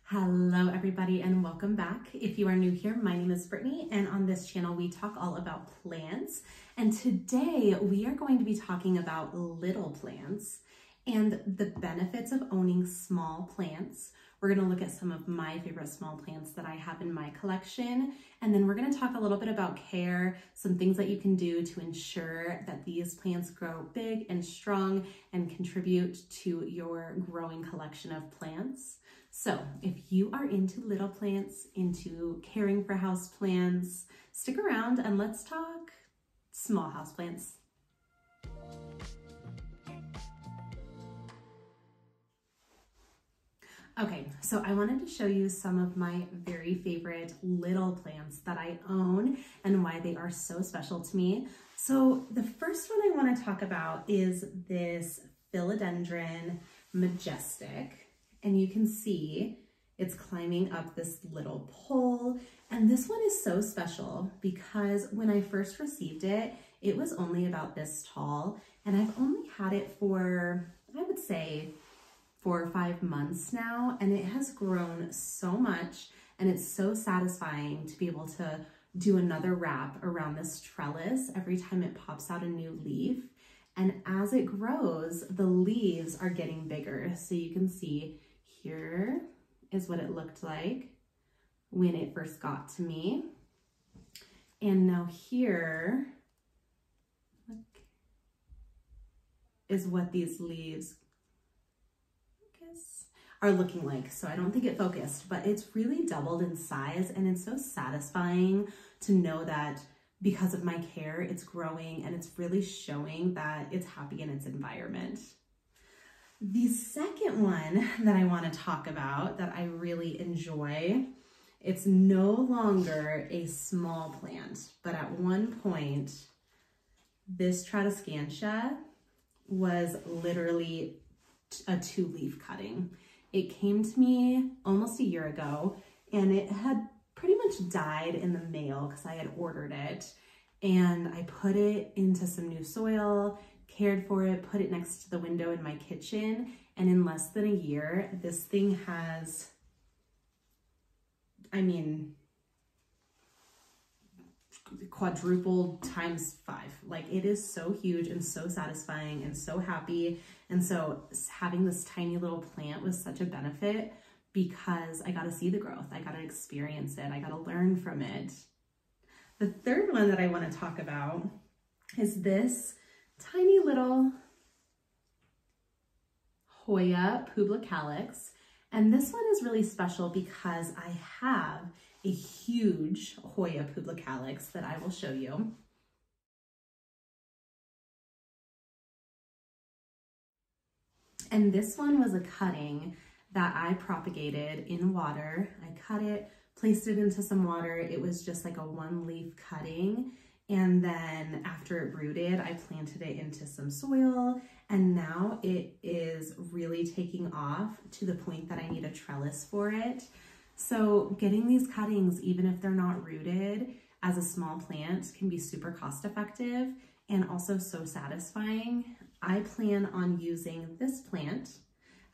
Hello everybody and welcome back. If you are new here, my name is Brittany and on this channel we talk all about plants, and today we are going to be talking about little plants and the benefits of owning small plants. We're going to look at some of my favorite small plants that I have in my collection, and then we're going to talk a little bit about care, some things that you can do to ensure that these plants grow big and strong and contribute to your growing collection of plants. So if you are into little plants, into caring for houseplants, stick around and let's talk small houseplants. Okay, so I wanted to show you some of my very favorite little plants that I own and why they are so special to me. So the first one I want to talk about is this Philodendron Majestic. And you can see it's climbing up this little pole. And this one is so special because when I first received it, it was only about this tall. And I've only had it for, I would say, 4 or 5 months now. And it has grown so much. And it's so satisfying to be able to do another wrap around this trellis every time it pops out a new leaf. And as it grows, the leaves are getting bigger. So you can see here is what it looked like when it first got to me. And now here is what these leaves, I guess, are looking like. So I don't think it focused, but it's really doubled in size, and it's so satisfying to know that because of my care, it's growing and it's really showing that it's happy in its environment. The second one that I want to talk about that I really enjoy, it's no longer a small plant, but at one point, this Tradescantia was literally a 2-leaf cutting. It came to me almost a year ago, and it had pretty much died in the mail because I had ordered it, and I put it into some new soil, cared for it, put it next to the window in my kitchen, and in less than a year, this thing has, I mean, quadrupled times 5. Like, it is so huge and so satisfying and so happy. And so having this tiny little plant was such a benefit because I got to see the growth, I got to experience it, I got to learn from it. The third one that I want to talk about is this tiny little Hoya publicalis. And this one is really special because I have a huge Hoya publicalis that I will show you. And this one was a cutting that I propagated in water. I cut it, placed it into some water. It was just like a 1-leaf cutting. And then after it rooted, I planted it into some soil, and now it is really taking off to the point that I need a trellis for it. So getting these cuttings, even if they're not rooted as a small plant, can be super cost effective and also so satisfying. I plan on using this plant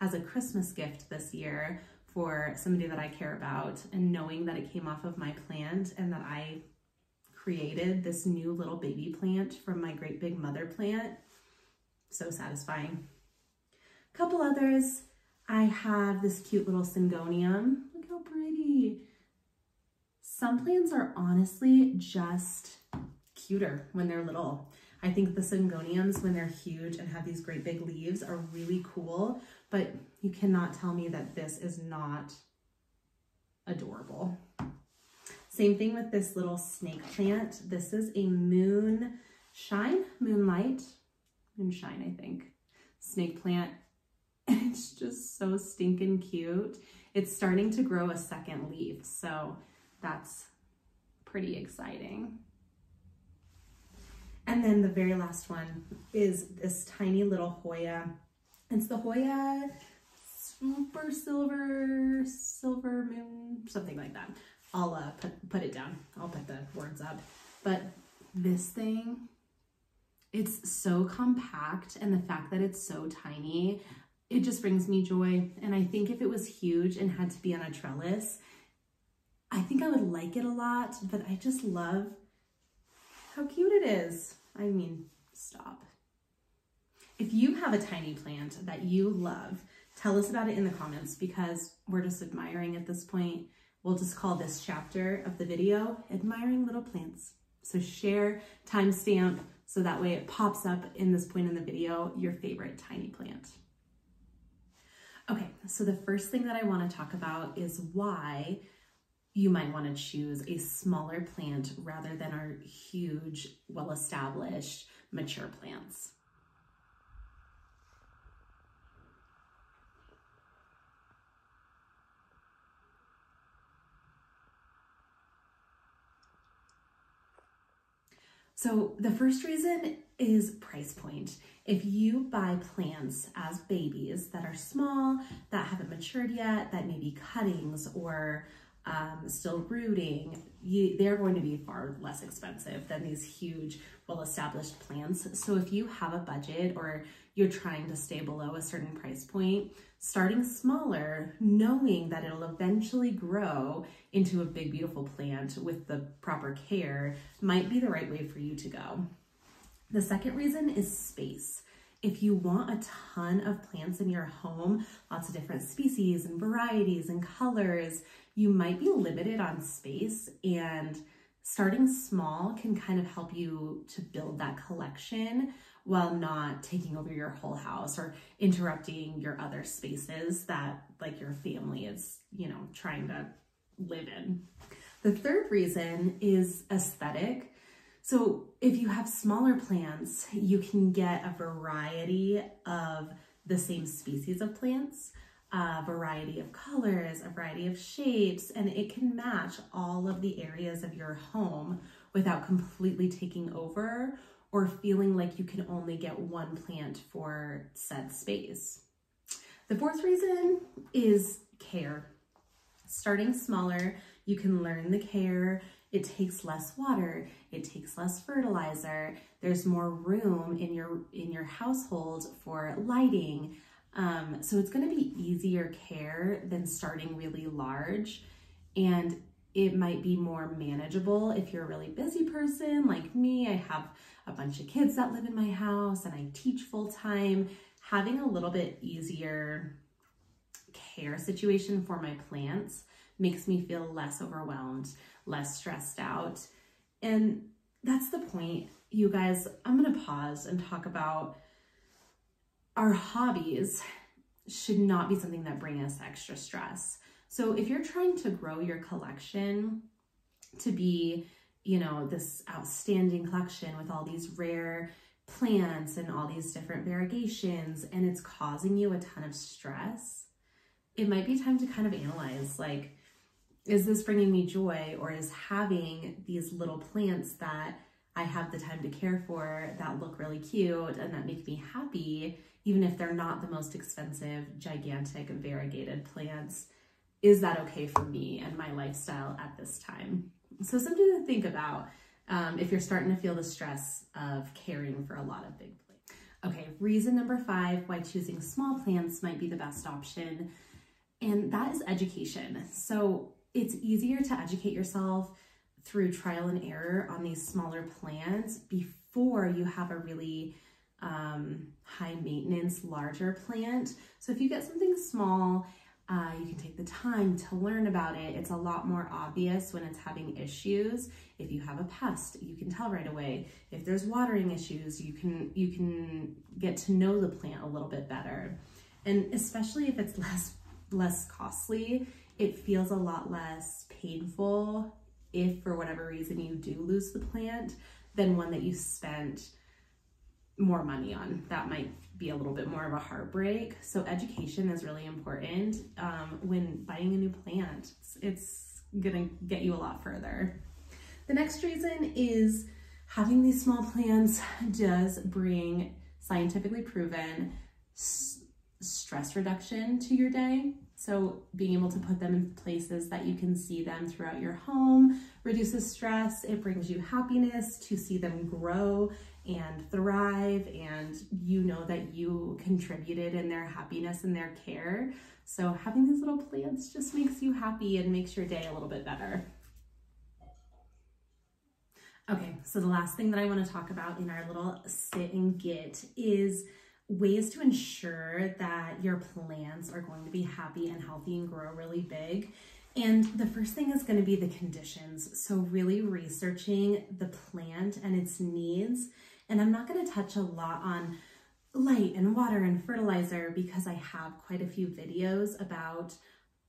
as a Christmas gift this year for somebody that I care about, and knowing that it came off of my plant and that I created this new little baby plant from my great big mother plant. So satisfying. A couple others. I have this cute little Syngonium. Look how pretty. Some plants are honestly just cuter when they're little. I think the Syngoniums, when they're huge and have these great big leaves, are really cool, but you cannot tell me that this is not adorable. Same thing with this little snake plant. This is a moonshine, I think, snake plant. It's just so stinking cute. It's starting to grow a second leaf, so that's pretty exciting. And then the very last one is this tiny little Hoya. It's the Hoya Super Silver Moon, something like that. I'll put it down. I'll put the words up. But this thing, it's so compact, and the fact that it's so tiny, it just brings me joy. And I think if it was huge and had to be on a trellis, I think I would like it a lot, but I just love how cute it is. I mean, stop. If you have a tiny plant that you love, tell us about it in the comments, because we're just admiring at this point. We'll just call this chapter of the video Admiring Little Plants. So share, timestamp, so that way it pops up in this point in the video, your favorite tiny plant. Okay, so the first thing that I want to talk about is why you might want to choose a smaller plant rather than our huge, well-established, mature plants. So the first reason is price point. If you buy plants as babies that are small, that haven't matured yet, that may be cuttings or still rooting, they're going to be far less expensive than these huge, well-established plants. So if you have a budget or you're trying to stay below a certain price point, starting smaller, knowing that it'll eventually grow into a big, beautiful plant with the proper care might be the right way for you to go. The second reason is space. If you want a ton of plants in your home, lots of different species and varieties and colors, you might be limited on space, and starting small can kind of help you to build that collection while not taking over your whole house or interrupting your other spaces that like your family is, you know, trying to live in. The third reason is aesthetic. So if you have smaller plants, you can get a variety of the same species of plants, a variety of colors, a variety of shapes, and it can match all of the areas of your home without completely taking over or feeling like you can only get one plant for said space. The fourth reason is care. Starting smaller, you can learn the care. It takes less water, it takes less fertilizer, there's more room in your household for lighting. So it's gonna be easier care than starting really large, and it might be more manageable if you're a really busy person like me. I have a bunch of kids that live in my house and I teach full time. Having a little bit easier care situation for my plants makes me feel less overwhelmed, less stressed out. And that's the point, you guys. I'm gonna pause and talk about our hobbies should not be something that bring us extra stress. So if you're trying to grow your collection to be, you know, this outstanding collection with all these rare plants and all these different variegations, and it's causing you a ton of stress, it might be time to kind of analyze, like, is this bringing me joy, or is having these little plants that I have the time to care for, that look really cute and that make me happy, even if they're not the most expensive, gigantic, variegated plants, is that okay for me and my lifestyle at this time? So something to think about if you're starting to feel the stress of caring for a lot of big plants. Okay, reason number 5 why choosing small plants might be the best option, and that is education. So it's easier to educate yourself through trial and error on these smaller plants before you have a really high maintenance, larger plant. So if you get something small, you can take the time to learn about it. It's a lot more obvious when it's having issues. If you have a pest, you can tell right away. If there's watering issues, you can get to know the plant a little bit better. And especially if it's less costly, it feels a lot less painful if for whatever reason you do lose the plant than one that you spent more money on. That might be a little bit more of a heartbreak. So education is really important when buying a new plant. It's gonna get you a lot further. The next reason is having these small plants does bring scientifically proven stress reduction to your day. So being able to put them in places that you can see them throughout your home reduces stress. It brings you happiness to see them grow and thrive, and you know that you contributed in their happiness and their care. So having these little plants just makes you happy and makes your day a little bit better. Okay, so the last thing that I want to talk about in our little sit and get is ways to ensure that your plants are going to be happy and healthy and grow really big. And the first thing is going to be the conditions. So really researching the plant and its needs. And I'm not going to touch a lot on light and water and fertilizer because I have quite a few videos about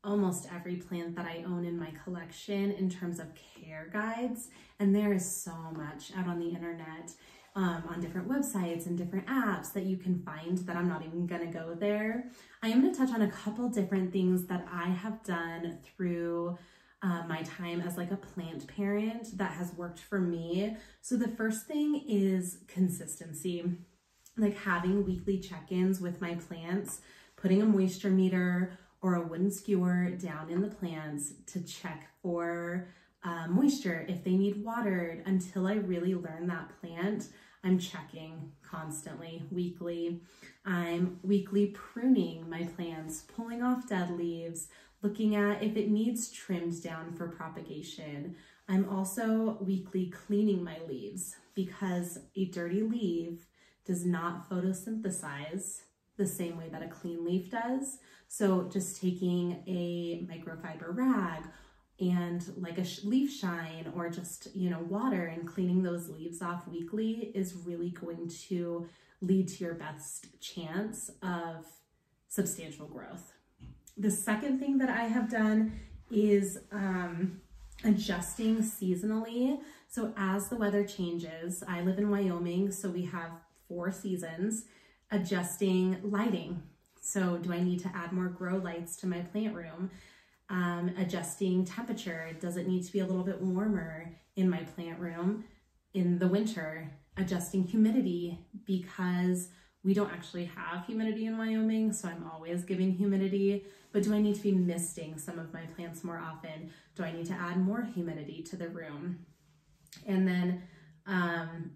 almost every plant that I own in my collection in terms of care guides. And there is so much out on the internet, on different websites and different apps that you can find that I'm not even gonna go there. I am gonna touch on a couple different things that I have done through my time as like a plant parent that has worked for me. So the first thing is consistency, like having weekly check-ins with my plants, putting a moisture meter or a wooden skewer down in the plants to check for moisture. If they need watered, until I really learn that plant, I'm checking constantly, weekly. I'm weekly pruning my plants, pulling off dead leaves, looking at if it needs trimmed down for propagation. I'm also weekly cleaning my leaves because a dirty leaf does not photosynthesize the same way that a clean leaf does. So just taking a microfiber rag and like a leaf shine or just, water and cleaning those leaves off weekly is really going to lead to your best chance of substantial growth. The second thing that I have done is adjusting seasonally. So as the weather changes, I live in Wyoming, so we have 4 seasons, adjusting lighting. So do I need to add more grow lights to my plant room? Adjusting temperature. Does it need to be a little bit warmer in my plant room in the winter? Adjusting humidity, because we don't actually have humidity in Wyoming, so I'm always giving humidity. But do I need to be misting some of my plants more often? Do I need to add more humidity to the room? And then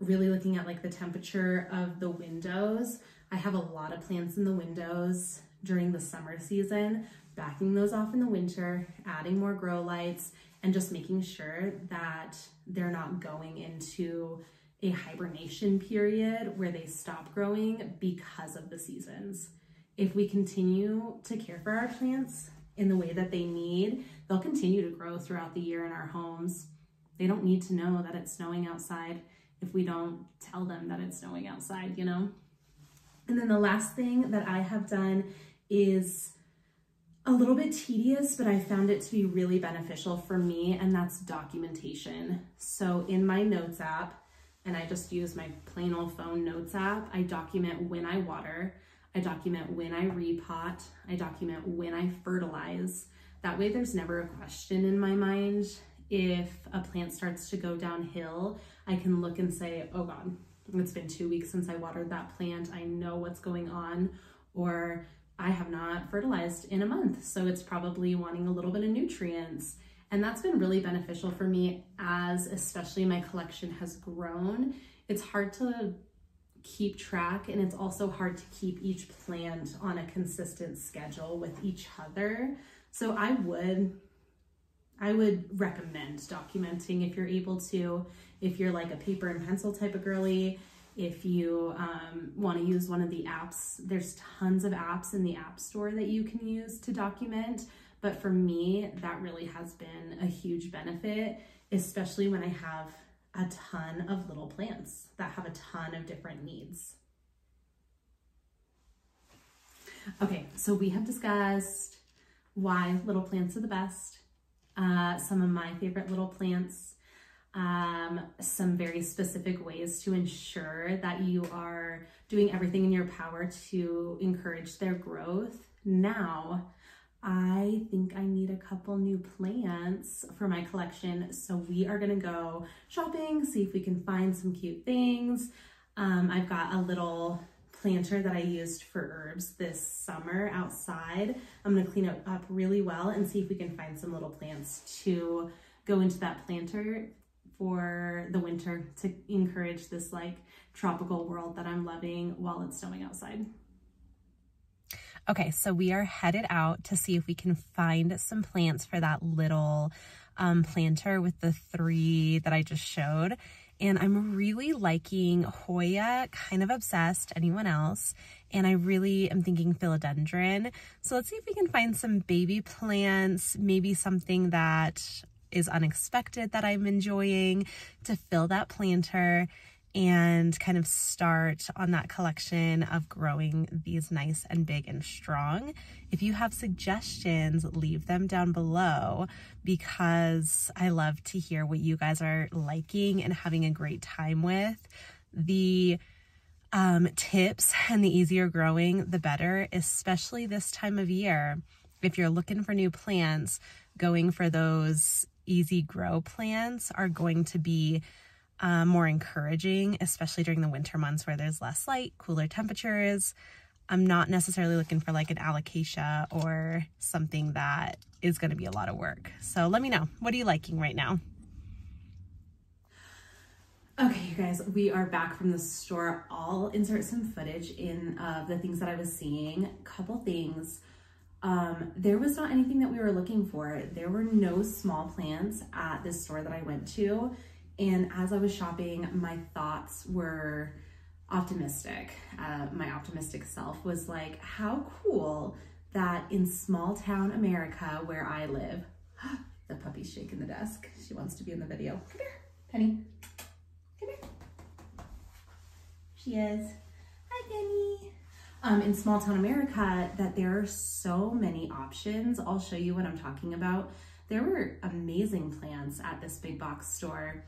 really looking at like the temperature of the windows. I have a lot of plants in the windows during the summer season, backing those off in the winter, adding more grow lights, and just making sure that they're not going into a hibernation period where they stop growing because of the seasons. If we continue to care for our plants in the way that they need, they'll continue to grow throughout the year in our homes. They don't need to know that it's snowing outside if we don't tell them that it's snowing outside, And then the last thing that I have done is a little bit tedious, but I found it to be really beneficial for me, and that's documentation. So in my notes app, and I just use my plain old phone notes app, I document when I water, I document when I repot, I document when I fertilize. That way there's never a question in my mind. If a plant starts to go downhill, I can look and say, oh God, it's been 2 weeks since I watered that plant. I know what's going on, or I have not fertilized in a month, so it's probably wanting a little bit of nutrients. And that's been really beneficial for me as especially my collection has grown. It's hard to keep track, and it's also hard to keep each plant on a consistent schedule with each other. So I would recommend documenting if you're able to, if you're like a paper and pencil type of girly. If you want to use one of the apps, there's tons of apps in the App Store that you can use to document. But for me, that really has been a huge benefit, especially when I have a ton of little plants that have a ton of different needs. Okay, so we have discussed why little plants are the best, some of my favorite little plants, some very specific ways to ensure that you are doing everything in your power to encourage their growth. Now, I think I need a couple new plants for my collection, so we are gonna go shopping, see if we can find some cute things. I've got a little planter that I used for herbs this summer outside. I'm gonna clean it up really well and see if we can find some little plants to go into that planter for the winter to encourage this like tropical world that I'm loving while it's snowing outside. Okay, so we are headed out to see if we can find some plants for that little planter with the 3 that I just showed. And I'm really liking Hoya, kind of obsessed, anyone else? And I really am thinking philodendron. So let's see if we can find some baby plants, maybe something that is unexpected that I'm enjoying to fill that planter and kind of start on that collection of growing these nice and big and strong. If you have suggestions, leave them down below because I love to hear what you guys are liking and having a great time with. The tips and the easier growing, the better, especially this time of year. If you're looking for new plants, going for those easy grow plants are going to be more encouraging, especially during the winter months where there's less light, cooler temperatures. I'm not necessarily looking for like an alocasia or something that is going to be a lot of work. So let me know, what are you liking right now? Okay, you guys, we are back from the store. I'll insert some footage in of the things that I was seeing. Couple things. There was not anything that we were looking for. There were no small plants at this store that I went to. And as I was shopping, my thoughts were optimistic. My optimistic self was like, how cool that in small town America where I live, the puppy's shaking the desk. She wants to be in the video. Come here, Penny. Come here. She is. Hi, Penny. In small town America, that there are so many options. I'll show you what I'm talking about. There were amazing plants at this big box store,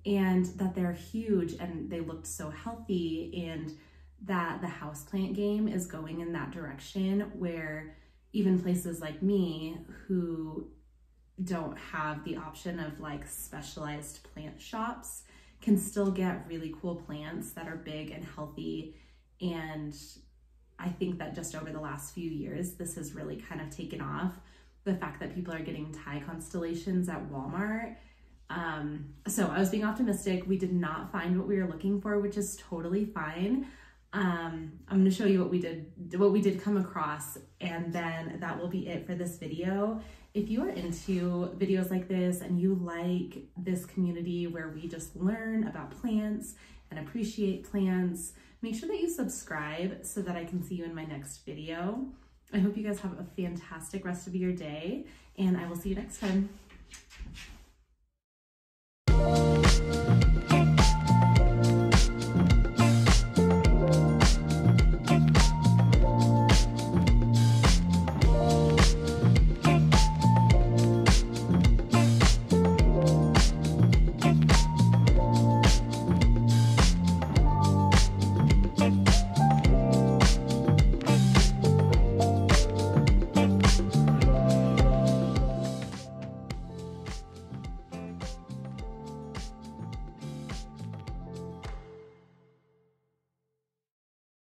and that they're huge and they looked so healthy, and that the houseplant game is going in that direction where even places like me who don't have the option of like specialized plant shops can still get really cool plants that are big and healthy. And I think that just over the last few years, this has really kind of taken off. The fact that people are getting Thai constellations at Walmart. So I was being optimistic. We did not find what we were looking for, which is totally fine. I'm going to show you what we did come across, and then that will be it for this video. If you are into videos like this and you like this community where we just learn about plants and appreciate plants, make sure that you subscribe so that I can see you in my next video. I hope you guys have a fantastic rest of your day, and I will see you next time.